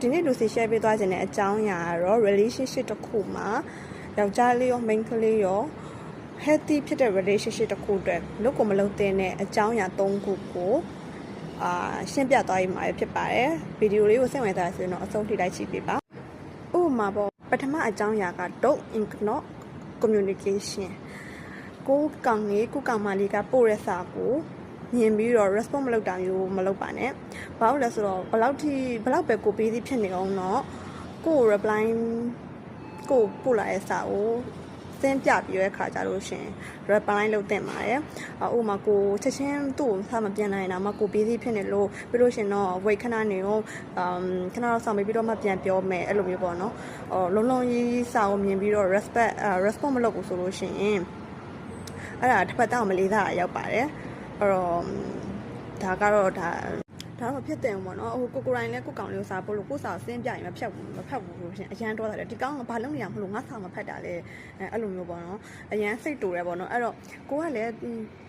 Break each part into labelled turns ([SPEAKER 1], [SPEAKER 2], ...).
[SPEAKER 1] ဒီနေ့လူစီ share ပေးသွားခြင်းတဲ့အကြောင်းအရာကတော့ relationship တစ်ခုမှာယောက်ျားလေးရော မိန်းကလေးရော healthy ဖြစ်တဲ့ relationship တစ်ခုအတွက်လုပ်ကိုမလုပ်တဲ့အကြောင်းအရာ၃ခုကိုရှင်းပြသွားရမှာဖြစ်ပါတယ်ဗီဒီယိုလေးကိုစိတ်ဝင်စားဆိုရင်တော့အဆုံးထိလိုက်ကြည့်ပေးပါဥပမာပေါ့ပထမအကြောင်းအရာက don't ignore communication ကိုကောင်မလေးကပို့ရစာကိုမြင်ပြီးတော့ response မလုပ်တာမျိုးမလုပ်ပါနဲ့ဘာလို့လဲဆိုတော့ဘလောက်ပဲကိုပေးသည်ဖြစ်နေအောင်တော့ကို reply ကိုပို့လာတဲ့စာကိုစင်းပြပြီးတဲ့ခါကြလို့ရှင် reply လုပ်တင်ပါတယ်ဥပမာကိုချက်ချင်းသူ့ကိုစာမပြန်နိုင်တာမှကိုပေးသည်ဖြစ်နေလို့ပြီးလို့ရှင်တော့ wait ခဏနေတော့ခဏတော့ဆောင်ပြီးတော့မှပြန်ပြောမယ်အဲ့လိုမျိုးပေါ့နော်လုံးလုံးကြီးစာကိုမြင်ပြီးတော့ response မလုပ်ဘူးဆိုလို့ရှင်အဲ့ဒါတစ်ဖက်တောင်မလေးစားရောက်ပါတယ်အဲ့တော့ဒါကတော့ဖြစ်တယ်ပေါ့နော်ဟိုကိုရိုင်းနဲ့ကိုကောင်လေးကိုစာပို့လို့ကိုစာဆင်းပြရင်မဖတ်ဘူးလို့ရှင်အရန်တော့တယ်ဒီကောင်ကဘာလုပ်နေရမလို့ငါစာမဖတ်တာလဲအဲ့လိုမျိုးပေါ့နော်အရန်စိတ်တူတယ်ပေါ့နော်အဲ့တော့ကိုကလည်း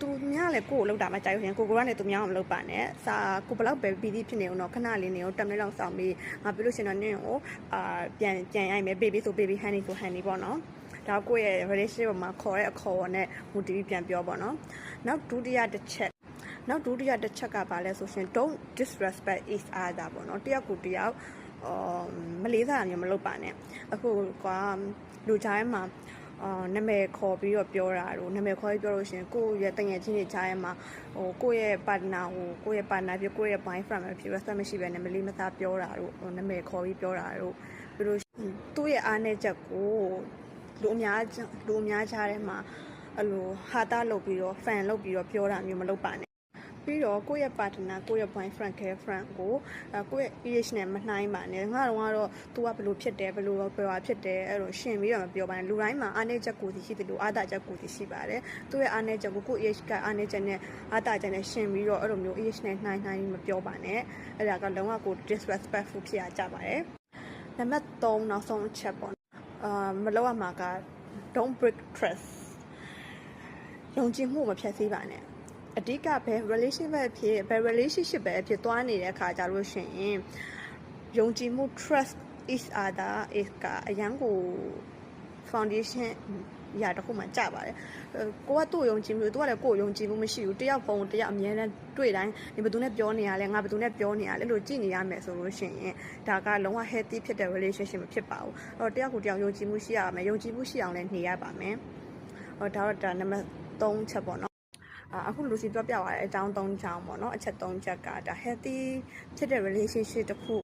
[SPEAKER 1] သူများလည်းကိုကိုလောက်တာမှကြိုက်ရင်ကိုကလည်းသူများမလုပ်ပါနဲ့စာကိုဘလောက်ပဲပြီးပြီးဖြစ်နေအောင်တော့ခဏလေးနေအောင်10မိနစ်လောက်စောင့်ပြီးငါပြီးလို့ရှင်တော့နင်းကိုပြန်ရိုက်မယ် baby ဆို baby honey ဆို honey ပေါ့နော်ဒါကိုရဲ့ relationship မှာခေါ်တဲ့အခေါ်အဝေါ်နဲ့ motive ပြန်ပြောပေါ့နော်နောက်ဒုတိယတစ်ချက်ကဘာလဲဆိုရှင် don't disrespect each other ပေါ့နော်တယောက်ကိုတယောက်မလေးစားတာမျိုးမလုပ်ပါနဲ့အခုကလူကြားထဲမှာနာမည်ခေါ်ပြီးတော့ပြောတာတို့နာမည်ခေါ်ပြီးပြောလို့ရှင်ကိုယ့်ရဲ့တငယ်ချင်းတွေကြားထဲမှာကိုယ့်ရဲ့ partner ကိုယ့်ရဲ့ partner ဖြစ်ကိုယ့်ရဲ့ boyfriend ဖြစ် respect မရှိဘဲနဲ့မလေးမစားပြောတာတို့နာမည်ခေါ်ပြီးပြောတာတို့ပြီးလို့သူ့ရဲ့အားနည်းချက်ကိုလူအများကြားထဲမှာအဲ့လိုဟာတာလုပ်ပြီးတော့ fan လုပ်ပြီးတော့ပြောတာမျိုးမလုပ်ပါနဲ့ပြီးတော့ကိုယ့်ရဲ့ partner ကိုယ့်ရဲ့ boyfriend girlfriend ကိုကိုယ့်ရဲ့ age နဲ့မနှိုင်းပါနဲ့ငါတော့ तू ကဘယ်လိုဖြစ်တယ်ဘယ်လိုဖြစ်တယ်အဲ့လိုရှင်းပြီးတော့မပြောပါနဲ့လူတိုင်းမှာအားနည်းချက်ကိုရှိတယ်လို့အားသာချက်ကိုရှိပါတယ်သူ့ရဲ့အားနည်းချက်ကိုကိုယ့် age ကအားနည်းချက်နဲ့အားသာချက်နဲ့ရှင်းပြီးတော့အဲ့လိုမျိုး age နဲ့နှိုင်းမပြောပါနဲ့အဲ့ဒါကလုံးဝကို disrespectful ဖြစ်ရကြပါတယ်နံပါတ်3နောက်ဆုံးအချက်ပေါ့မလုပ်ရမှာက don't break trust ယုံကြည်မှုမဖျက်ဆီးပါနဲ့အဓိကဘယ် relationship ပဲဖြစ်သွားနေတဲ့အခါကြလို့ရှိရင်ယုံကြည်မှု trust each other is ကအရန်ကို foundation ရာတစ်ခုမှကြပါတယ်ကိုကသူ့ယုံကြည်မှုသူကလည်းကိုယ်ယုံကြည်မှုမရှိဘူးတယောက်ပုံတယောက်အမြဲတမ်းတွေ့တိုင်းဒီဘယ်သူနဲ့ပြောနေရလဲငါဘယ်သူနဲ့ပြောနေရလဲလို့ကြည့်နေရမယ်ဆိုလို့ရှိရင်ဒါကလုံးဝ healthy ဖြစ်တဲ့ relationship မဖြစ်ပါဘူးအဲ့တော့တယောက်ကိုတယောက်ယုံကြည်မှုရှိရမယ်ယုံကြည်မှုရှိအောင်လည်းနေရပါမယ်ဒါတော့နံပါတ်3ချက်ပေါ့နော်အခုလူစီပြောပြသွားတဲ့အကြောင်း3ချောင်းပေါ့နော်အချက်3ချက်ကဒါ healthy ဖြစ်တဲ့ relationship တစ်ခု